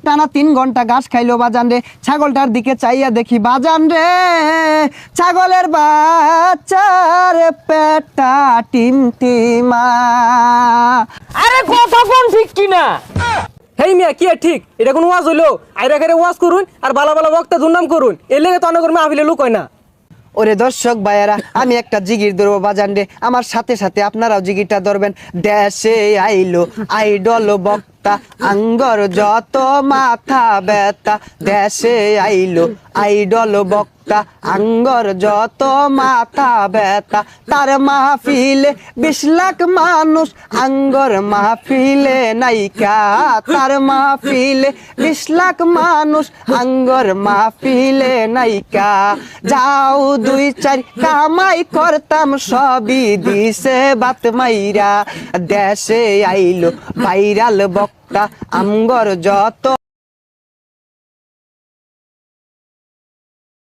টানা 3 ঘন্টা ঘাস খাইলো বাজান রে। ছাগলটার দিকে চাইয়া দেখি বাজান রে, ছাগলের বাচ্চার পেটটা টিমটিমা। আরে কথা কোন ঠিক কিনা? হেই মিয়া কি ঠিক? এটা কোন ওয়াজ হইলো? আইরা করে ওয়াজ করুন আর বালা বালা বক্তা দুর্নাম করুন, এর লেগে তো অনেক মাহফিলে লোক হয় না। ওরে দর্শক ভাইয়েরা, আমি একটা জিগির ধরবো বাজান রে, আমার সাথে সাথে আপনারাও জিগিরটা ধরবেন। দেশে আইলো আইডল বক্তা, আঙ্গর যত মাথা ব্যথা। দেশে আইলো আইডল বক্তা, আঙ্গর যত মাথা ব্যথা। তার মাহফিলে 20 লাখ মানুষ, আঙ্গর মাহফিলে নাইকা। তার মাহফিলে 20 লাখ মানুষ, আঙ্গর মাহফিলে নাইকা। যাও 2-4 কামাই করতাম, সবই দিছে বাত মাইরা। দেশে আইলো ভাইরাল বক্তা, আঙ্গর যত